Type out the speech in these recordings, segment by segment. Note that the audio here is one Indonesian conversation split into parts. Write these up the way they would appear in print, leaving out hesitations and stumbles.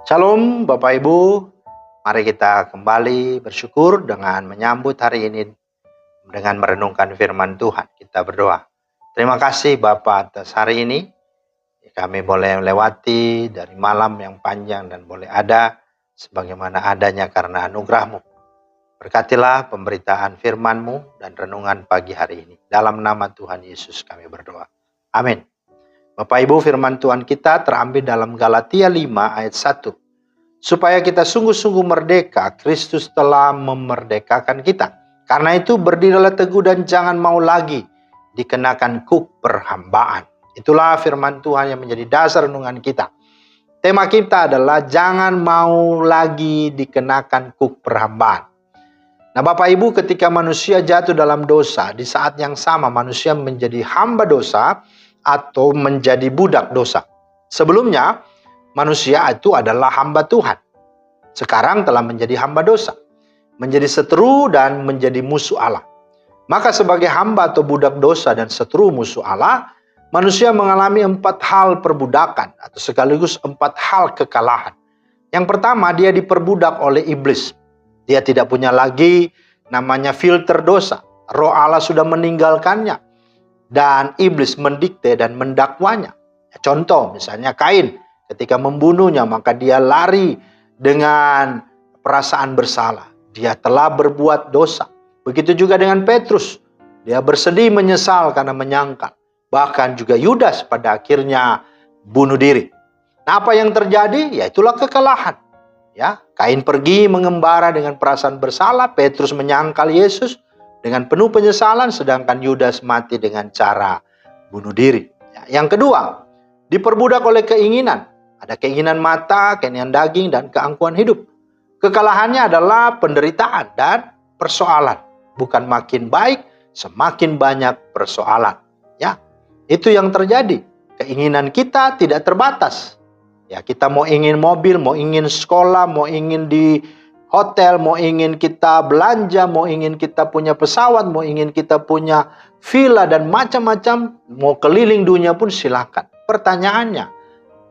Shalom Bapak Ibu, mari kita kembali bersyukur dengan menyambut hari ini dengan merenungkan firman Tuhan. Kita berdoa. Terima kasih Bapak atas hari ini. Kami boleh melewati dari malam yang panjang dan boleh ada sebagaimana adanya karena anugerah-Mu. Berkatilah pemberitaan firman-Mu dan renungan pagi hari ini. Dalam nama Tuhan Yesus kami berdoa. Amin. Bapak Ibu, firman Tuhan kita terambil dalam Galatia 5 ayat 1. Supaya kita sungguh-sungguh merdeka, Kristus telah memerdekakan kita. Karena itu berdirilah teguh dan jangan mau lagi dikenakan kuk perhambaan. Itulah firman Tuhan yang menjadi dasar renungan kita. Tema kita adalah jangan mau lagi dikenakan kuk perhambaan. Nah Bapak Ibu, ketika manusia jatuh dalam dosa, di saat yang sama manusia menjadi hamba dosa atau menjadi budak dosa. Sebelumnya manusia itu adalah hamba Tuhan. Sekarang telah menjadi hamba dosa, menjadi seteru dan menjadi musuh Allah. Maka sebagai hamba atau budak dosa dan seteru musuh Allah, manusia mengalami 4 hal perbudakan atau sekaligus 4 hal kekalahan. Yang pertama, dia diperbudak oleh iblis. Dia tidak punya lagi namanya filter dosa. Roh Allah sudah meninggalkannya. Dan iblis mendikte dan mendakwanya. Contoh misalnya Kain, ketika membunuhnya maka dia lari dengan perasaan bersalah. Dia telah berbuat dosa. Begitu juga dengan Petrus. Dia bersedih menyesal karena menyangkal. Bahkan juga Yudas pada akhirnya bunuh diri. Nah apa yang terjadi? Ya itulah kekalahan. Ya, Kain pergi mengembara dengan perasaan bersalah. Petrus menyangkal Yesus dengan penuh penyesalan, sedangkan Yudas mati dengan cara bunuh diri. Ya, yang kedua, diperbudak oleh keinginan. Ada keinginan mata, keinginan daging, dan keangkuhan hidup. Kekalahannya adalah penderitaan dan persoalan. Bukan makin baik, semakin banyak persoalan. Ya, itu yang terjadi. Keinginan kita tidak terbatas. Ya, kita mau ingin mobil, mau ingin sekolah, mau ingin di hotel, mau ingin kita belanja, mau ingin kita punya pesawat, mau ingin kita punya villa dan macam-macam, mau keliling dunia pun silakan. Pertanyaannya,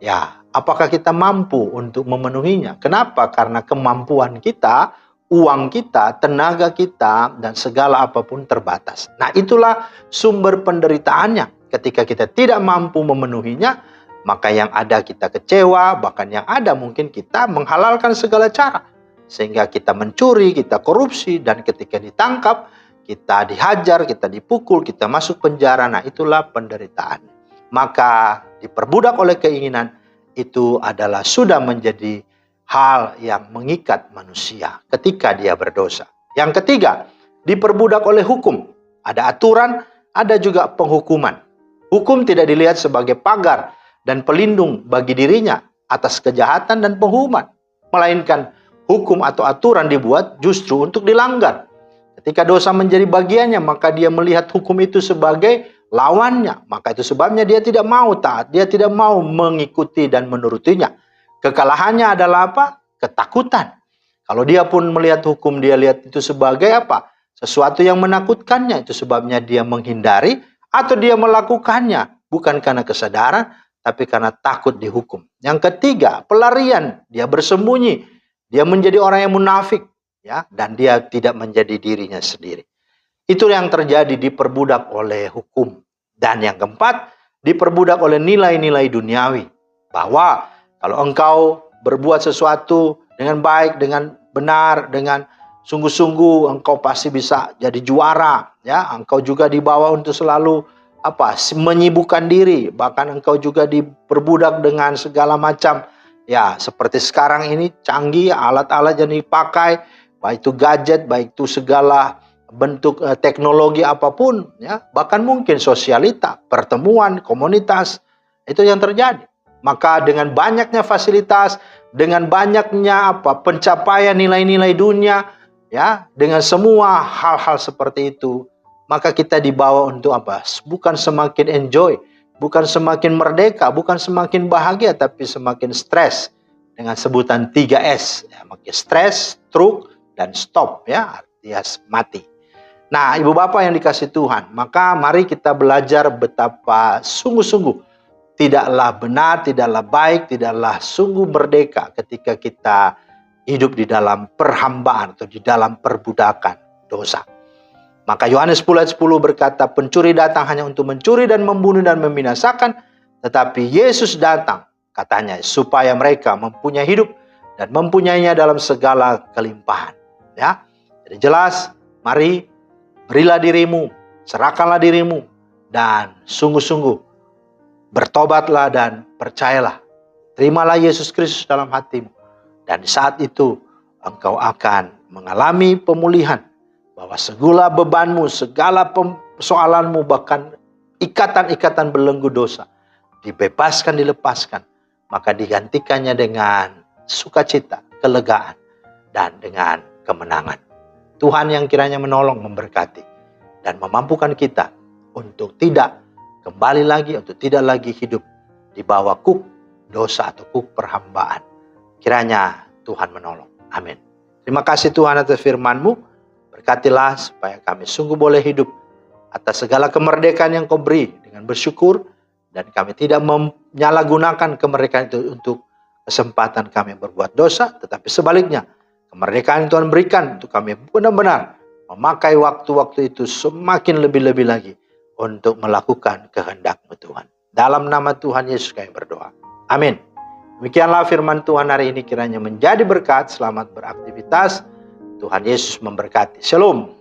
ya, apakah kita mampu untuk memenuhinya? Kenapa? Karena kemampuan kita, uang kita, tenaga kita, dan segala apapun terbatas. Nah, itulah sumber penderitaannya. Ketika kita tidak mampu memenuhinya, maka yang ada kita kecewa, bahkan yang ada mungkin kita menghalalkan segala cara. Sehingga kita mencuri, kita korupsi, dan ketika ditangkap, kita dihajar, kita dipukul, kita masuk penjara. Nah, itulah penderitaan. Maka diperbudak oleh keinginan, itu adalah sudah menjadi hal yang mengikat manusia ketika dia berdosa. Yang ketiga, diperbudak oleh hukum. Ada aturan, ada juga penghukuman. Hukum tidak dilihat sebagai pagar dan pelindung bagi dirinya atas kejahatan dan penghukuman, melainkan hukum atau aturan dibuat justru untuk dilanggar. Ketika dosa menjadi bagiannya, maka dia melihat hukum itu sebagai lawannya. Maka itu sebabnya dia tidak mau taat, dia tidak mau mengikuti dan menurutinya. Kekalahannya adalah apa? Ketakutan. Kalau dia pun melihat hukum, dia lihat itu sebagai apa? Sesuatu yang menakutkannya. Itu sebabnya dia menghindari atau dia melakukannya. Bukan karena kesadaran, tapi karena takut dihukum. Yang ketiga, pelarian. Dia bersembunyi. Dia menjadi orang yang munafik, ya, dan dia tidak menjadi dirinya sendiri. Itu yang terjadi, diperbudak oleh hukum. Dan yang keempat, diperbudak oleh nilai-nilai duniawi. Bahwa kalau engkau berbuat sesuatu dengan baik, dengan benar, dengan sungguh-sungguh, engkau pasti bisa jadi juara. Ya, engkau juga dibawa untuk selalu menyibukkan diri. Bahkan engkau juga diperbudak dengan segala macam. Ya, seperti sekarang ini canggih alat-alat yang dipakai, baik itu gadget, baik itu segala bentuk teknologi apapun, ya, bahkan mungkin sosialita, pertemuan, komunitas, itu yang terjadi. Maka dengan banyaknya fasilitas, dengan banyaknya pencapaian nilai-nilai dunia, ya, dengan semua hal-hal seperti itu, maka kita dibawa untuk bukan semakin enjoy, bukan semakin merdeka, bukan semakin bahagia, tapi semakin stres. Dengan sebutan 3S. Ya, stres, stroke, dan stop. Ya, artinya mati. Nah, ibu bapak yang dikasih Tuhan, maka mari kita belajar betapa sungguh-sungguh tidaklah benar, tidaklah baik, tidaklah sungguh merdeka ketika kita hidup di dalam perhambaan atau di dalam perbudakan dosa. Maka Yohanes 10 ayat 10 berkata, pencuri datang hanya untuk mencuri dan membunuh dan membinasakan, tetapi Yesus datang, katanya, supaya mereka mempunyai hidup dan mempunyainya dalam segala kelimpahan. Ya, jadi jelas, mari berilah dirimu, serahkanlah dirimu, dan sungguh-sungguh bertobatlah dan percayalah. Terimalah Yesus Kristus dalam hatimu. Dan saat itu engkau akan mengalami pemulihan. Bahwa segala bebanmu, segala persoalanmu, bahkan ikatan-ikatan belenggu dosa, dibebaskan, dilepaskan. Maka digantikannya dengan sukacita, kelegaan, dan dengan kemenangan. Tuhan yang kiranya menolong, memberkati, dan memampukan kita untuk tidak kembali lagi, untuk tidak lagi hidup di bawah kuk dosa atau kuk perhambaan. Kiranya Tuhan menolong. Amin. Terima kasih Tuhan atas firman-Mu. Berkatilah supaya kami sungguh boleh hidup atas segala kemerdekaan yang Kau beri dengan bersyukur. Dan kami tidak menyalahgunakan kemerdekaan itu untuk kesempatan kami berbuat dosa. Tetapi sebaliknya, kemerdekaan yang Tuhan berikan untuk kami benar-benar memakai waktu-waktu itu semakin lebih-lebih lagi untuk melakukan kehendak-Mu Tuhan. Dalam nama Tuhan Yesus kami berdoa. Amin. Demikianlah firman Tuhan hari ini, kiranya menjadi berkat. Selamat beraktivitas. Tuhan Yesus memberkati. Shalom.